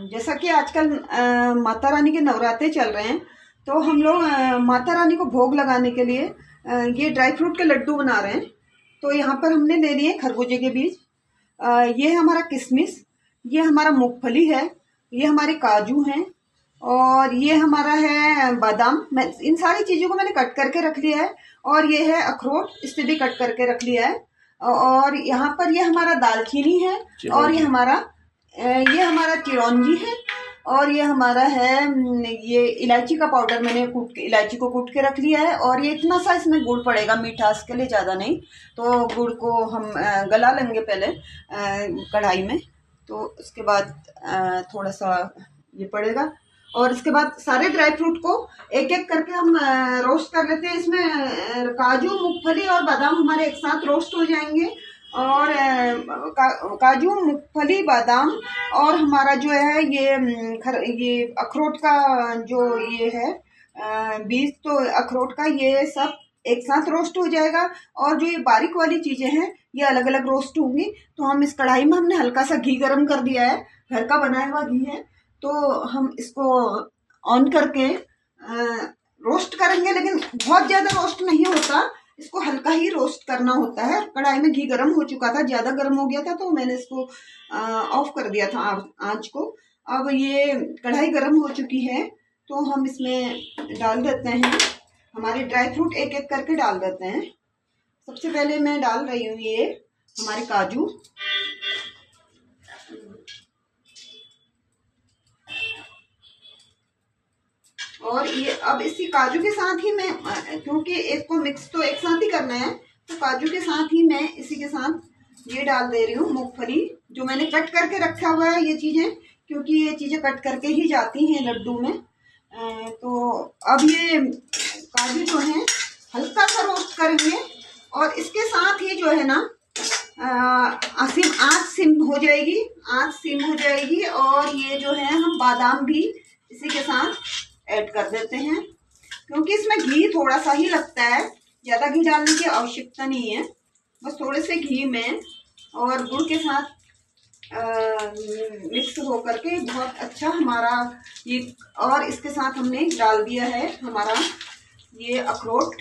जैसा कि आजकल माता रानी के नवरात्रे चल रहे हैं, तो हम लोग माता रानी को भोग लगाने के लिए ये ड्राई फ्रूट के लड्डू बना रहे हैं। तो यहाँ पर हमने ले लिए खरबूजे के बीज, ये है हमारा किशमिश, ये हमारा मूंगफली है, ये हमारे काजू हैं और ये हमारा है बादाम। मैं इन सारी चीज़ों को मैंने कट करके रख लिया है। और ये है अखरोट, इसे भी कट करके रख लिया है। और यहाँ पर ये हमारा दालचीनी है और ये हमारा चिरौंजी है और ये हमारा है ये इलायची का पाउडर। मैंने इलायची को कूट के रख लिया है। और ये इतना सा इसमें गुड़ पड़ेगा मिठास के लिए, ज़्यादा नहीं। तो गुड़ को हम गला लेंगे पहले कढ़ाई में, तो उसके बाद थोड़ा सा ये पड़ेगा। और इसके बाद सारे ड्राई फ्रूट को एक एक करके हम रोस्ट कर लेते हैं। इसमें काजू, मूंगफली और बादाम हमारे एक साथ रोस्ट हो जाएंगे। और काजू, मूंगफली, बादाम और हमारा जो है ये अखरोट का जो ये है बीज, तो अखरोट का ये सब एक साथ रोस्ट हो जाएगा। और जो ये बारीक वाली चीज़ें हैं ये अलग अलग रोस्ट होंगी। तो हम इस कढ़ाई में हमने हल्का सा घी गरम कर दिया है, घर का बनाया हुआ घी है। तो हम इसको ऑन करके रोस्ट करेंगे, लेकिन बहुत ज़्यादा रोस्ट नहीं होता, इसको हल्का ही रोस्ट करना होता है। कढ़ाई में घी गरम हो चुका था, ज़्यादा गरम हो गया था तो मैंने इसको ऑफ कर दिया था आंच को। अब ये कढ़ाई गरम हो चुकी है तो हम इसमें डाल देते हैं हमारे ड्राई फ्रूट, एक एक करके डाल देते हैं। सबसे पहले मैं डाल रही हूँ ये हमारे काजू, और ये अब इसी काजू के साथ ही मैं, क्योंकि इसको मिक्स तो एक साथ ही करना है, तो काजू के साथ ही मैं इसी के साथ ये डाल दे रही हूँ मूंगफली, जो मैंने कट करके रखा हुआ है ये चीज़ें, क्योंकि ये चीज़ें कट करके ही जाती हैं लड्डू में। तो अब ये काजू जो है हल्का सा रोस्ट करेंगे और इसके साथ ही जो है ना आँच सिम हो जाएगी। और ये जो है हम बादाम भी इसी के साथ ऐड कर देते हैं, क्योंकि इसमें घी थोड़ा सा ही लगता है, ज़्यादा घी डालने की आवश्यकता नहीं है। बस थोड़े से घी में और गुड़ के साथ मिक्स हो करके बहुत अच्छा हमारा ये। और इसके साथ हमने डाल दिया है हमारा ये अखरोट।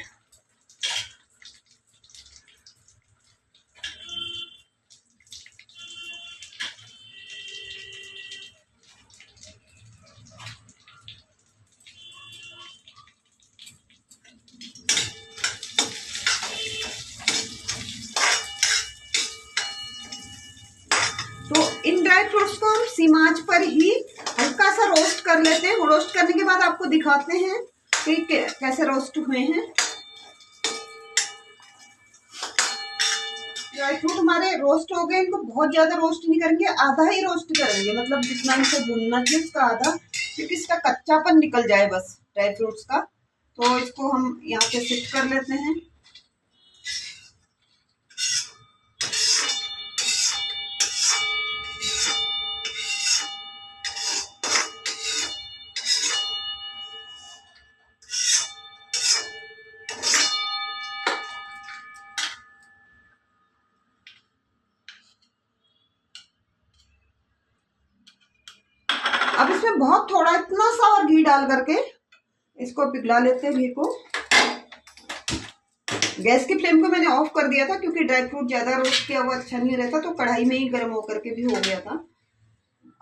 तो इन ड्राई फ्रूट्स को हम सीम आंच पर ही हल्का सा रोस्ट कर लेते हैं। रोस्ट करने के बाद आपको दिखाते हैं कि कैसे रोस्ट हुए हैं। ड्राई फ्रूट हमारे रोस्ट हो गए, इनको बहुत ज्यादा रोस्ट नहीं करेंगे, आधा ही रोस्ट करेंगे, मतलब जितना इसे भूनना चाहिए उसका आधा, क्योंकि इसका कच्चापन निकल जाए बस ड्राई फ्रूट्स का। तो इसको हम यहाँ पे शिफ्ट कर लेते हैं। अब इसमें बहुत थोड़ा इतना सा और घी डाल करके इसको पिघला लेते हैं घी को। गैस की फ्लेम को मैंने ऑफ कर दिया था, क्योंकि ड्राई फ्रूट ज़्यादा रोस्ट किया हुआ अच्छा नहीं रहता, तो कढ़ाई में ही गर्म होकर के भी हो गया था।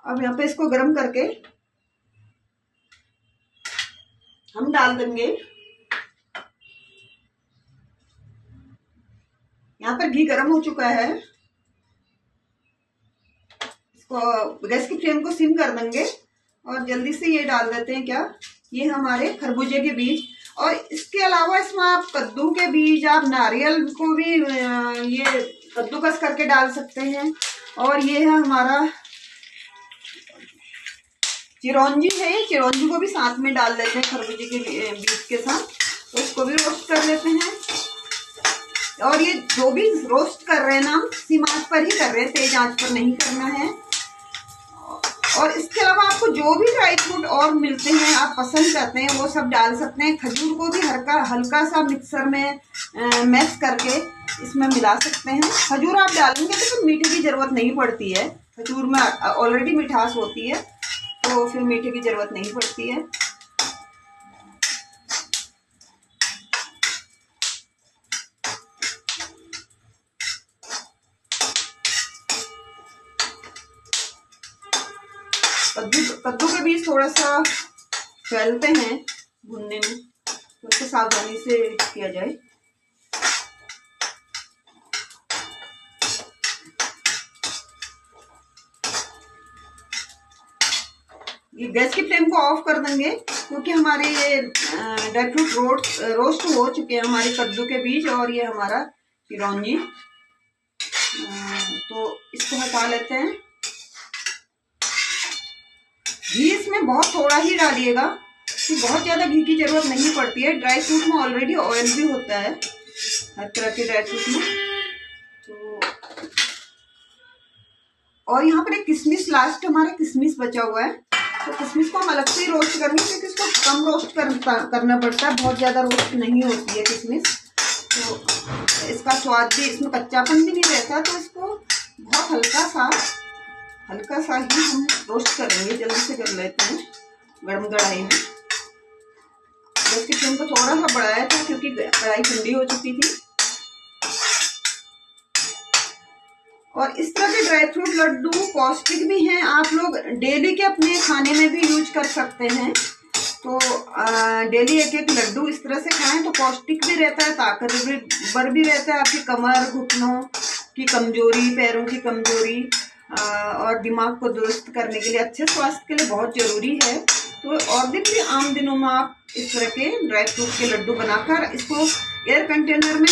अब यहाँ पे इसको गर्म करके हम डाल देंगे। यहाँ पर घी गर्म हो चुका है, इसको गैस की फ्लेम को सिम कर देंगे और जल्दी से ये डाल देते हैं क्या, ये हमारे खरबूजे के बीज। और इसके अलावा इसमें आप कद्दू के बीज, आप नारियल को भी ये कद्दूकस करके डाल सकते हैं। और ये है हमारा चिरौंजी है, ये चिरौंजी को भी साथ में डाल देते हैं खरबूजे के बीज के साथ, तो इसको भी रोस्ट कर लेते हैं। और ये जो भी रोस्ट कर रहे हैं ना, हम सीम आंच पर ही कर रहे हैं, तेज आंच पर नहीं करना है। और इसके अलावा आपको जो भी ड्राई फ्रूट और मिलते हैं आप पसंद करते हैं वो सब डाल सकते हैं। खजूर को भी हल्का सा मिक्सर में मैश करके इसमें मिला सकते हैं। खजूर आप डालेंगे तो मीठे की ज़रूरत नहीं पड़ती है, खजूर में ऑलरेडी मिठास होती है। तो फिर मीठे की ज़रूरत नहीं पड़ती है। कद्दू के बीज थोड़ा सा फैलते हैं भुनने में, तो उसको सावधानी से किया जाए। ये गैस की फ्लेम को ऑफ कर देंगे, क्योंकि हमारे ये ड्राई फ्रूट रोस्ट हो चुके हैं, हमारे कद्दू के बीज और ये हमारा चिरौंजी। तो इसको हटा लेते हैं। घी इसमें बहुत थोड़ा ही डालिएगा, कि बहुत ज़्यादा घी की ज़रूरत नहीं पड़ती है। ड्राई फ्रूट में ऑलरेडी ऑयल भी होता है, हर तरह के ड्राई फ्रूट में। तो और यहाँ पर एक किशमिश, लास्ट हमारा किशमिश बचा हुआ है, तो किशमिश को हम अलग से ही रोस्ट करेंगे, क्योंकि इसको कम रोस्ट करना पड़ता है, बहुत ज़्यादा रोस्ट नहीं होती है किशमिश। तो इसका स्वाद भी, इसमें कच्चापन भी नहीं रहता, तो इसको बहुत हल्का सा ही हम रोस्ट करेंगे। जल्दी से कर लेते हैं गर्म कढ़ाई में। गैस की फ्लेम को थोड़ा सा बढ़ाया था, क्योंकि कढ़ाई ठंडी हो चुकी थी। और इस तरह के ड्राई फ्रूट लड्डू पौष्टिक भी हैं, आप लोग डेली के अपने खाने में भी यूज कर सकते हैं। तो डेली एक एक लड्डू इस तरह से खाएं तो पौष्टिक भी रहता है, ताकतवर भी रहता है। आपकी कमर, घुटनों की कमजोरी, पैरों की कमजोरी और दिमाग को दुरुस्त करने के लिए, अच्छे स्वास्थ्य के लिए बहुत जरूरी है। तो और दिन भी आम दिनों में आप इस तरह के ड्राई फ्रूट के लड्डू बनाकर इसको एयर कंटेनर में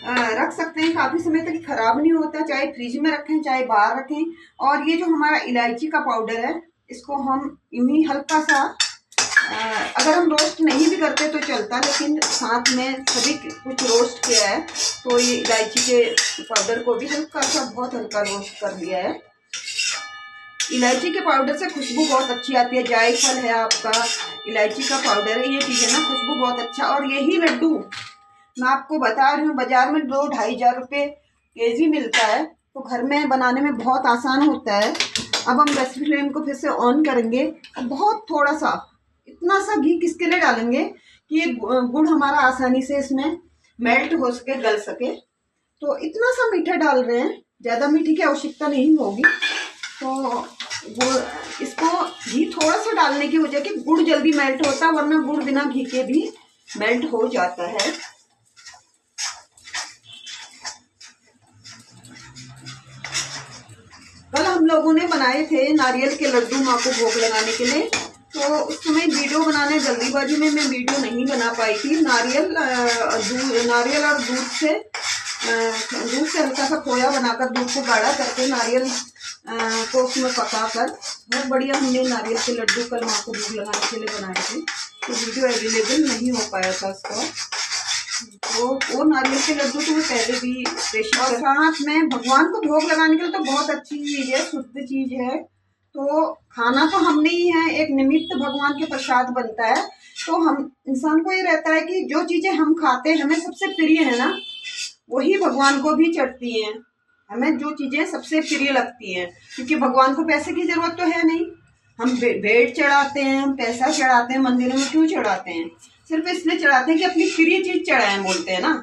रख सकते हैं, काफ़ी समय तक खराब नहीं होता, चाहे फ्रिज में रखें चाहे बाहर रखें। और ये जो हमारा इलायची का पाउडर है, इसको हम यूं ही हल्का सा, अगर हम रोस्ट नहीं भी करते तो चलता, लेकिन साथ में सभी कुछ रोस्ट किया है, तो ये इलायची के पाउडर को भी हल्का सा, बहुत हल्का रोस्ट कर लिया है। इलायची के पाउडर से खुशबू बहुत अच्छी आती है। जायफल है आपका, इलायची का पाउडर है, ये चीज़ है ना, खुशबू बहुत अच्छा। और यही लड्डू मैं आपको बता रही हूँ, बाजार में 2-2.5 हज़ार रुपये केजी मिलता है, तो घर में बनाने में बहुत आसान होता है। अब हम गैस फ्लेम को फिर से ऑन करेंगे और बहुत थोड़ा सा, इतना सा घी किसके लिए डालेंगे कि ये गुड़ हमारा आसानी से इसमें मेल्ट हो सके, गल सके। तो इतना सा मीठा डाल रहे हैं, ज़्यादा मीठी की आवश्यकता नहीं होगी। तो गुड़, इसको घी थोड़ा सा डालने की वजह कि गुड़ जल्दी मेल्ट होता है, वरना गुड़ बिना घी के भी मेल्ट हो जाता है। कल हम लोगों ने बनाए थे नारियल के लड्डू माँ को भोग लगाने के लिए, तो उस समय वीडियो बनाने जल्दीबाजी में मैं वीडियो नहीं बना पाई थी। नारियल और दूध से हल्का सा खोया बनाकर, दूध को गाढ़ा करके नारियल को उसमें पकाकर बहुत बढ़िया हमने नारियल के लड्डू कल माँ को भोग लगाने के लिए बनाए थे। तो वीडियो अवेलेबल नहीं हो पाया था उसका, तो वो नारियल के लड्डू तो मैं पहले भी प्रेशर, और साथ में भगवान को भोग लगाने के लिए तो बहुत अच्छी चीज़ है, शुद्ध चीज़ है। तो खाना तो हमने ही है, एक निमित्त भगवान के प्रसाद बनता है। तो हम इंसान को ये रहता है कि जो चीज़ें हम खाते हैं हमें सबसे प्रिय है ना, वही भगवान को भी चढ़ती हैं। हमें जो चीज़ें सबसे प्रिय लगती हैं, क्योंकि भगवान को पैसे की जरूरत तो है नहीं। हम भेंट चढ़ाते हैं, पैसा चढ़ाते हैं, मंदिरों में क्यों चढ़ाते हैं? सिर्फ इसलिए चढ़ाते हैं कि अपनी प्रिय चीज चढ़ाएं, बोलते हैं ना।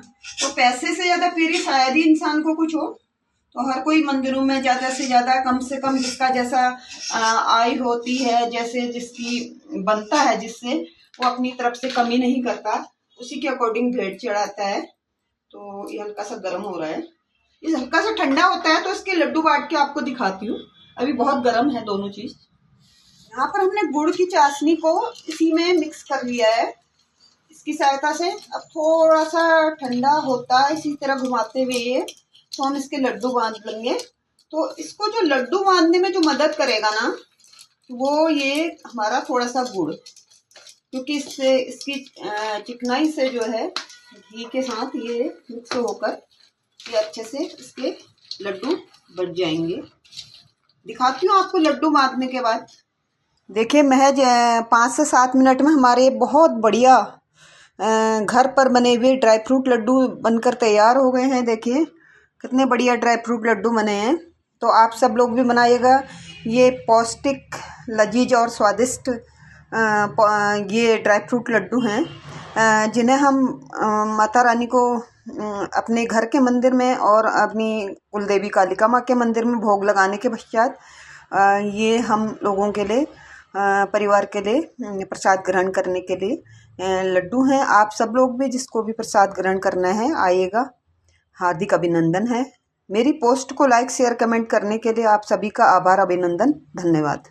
तो पैसे से ज्यादा प्रिय शायद ही इंसान को कुछ हो। तो हर कोई मंदिरों में ज्यादा से ज्यादा, कम से कम जिसका जैसा आय होती है, जैसे जिसकी बनता है, जिससे वो अपनी तरफ से कमी नहीं करता, उसी के अकॉर्डिंग भेंट चढ़ाता है। तो ये हल्का सा गर्म हो रहा है, ये हल्का सा ठंडा होता है तो इसके लड्डू बांट के आपको दिखाती हूँ। अभी बहुत गर्म है दोनों चीज। यहाँ पर हमने गुड़ की चाशनी को इसी में मिक्स कर लिया है, इसकी सहायता से। अब थोड़ा सा ठंडा होता है, इसी तरह घुमाते हुए ये, तो हम इसके लड्डू बांध लेंगे। तो इसको जो लड्डू बांधने में जो मदद करेगा ना, वो ये हमारा थोड़ा सा गुड़, क्योंकि इससे, इसकी चिकनाई से जो है घी के साथ ये मिक्स होकर ये अच्छे से इसके लड्डू बन जाएंगे। दिखाती हूँ आपको लड्डू बांधने के बाद। देखिए महज 5 से 7 मिनट में हमारे बहुत बढ़िया घर पर बने हुए ड्राई फ्रूट लड्डू बनकर तैयार हो गए हैं। देखिए कितने बढ़िया ड्राई फ्रूट लड्डू बने हैं। तो आप सब लोग भी बनाइएगा, ये पौष्टिक, लजीज और स्वादिष्ट ये ड्राई फ्रूट लड्डू हैं, जिन्हें हम माता रानी को अपने घर के मंदिर में और अपनी कुलदेवी कालिका माँ के मंदिर में भोग लगाने के पश्चात ये हम लोगों के लिए, परिवार के लिए प्रसाद ग्रहण करने के लिए लड्डू हैं। आप सब लोग भी जिसको भी प्रसाद ग्रहण करना है आइएगा, हार्दिक अभिनंदन है। मेरी पोस्ट को लाइक शेयर कमेंट करने के लिए आप सभी का आभार, अभिनंदन, धन्यवाद।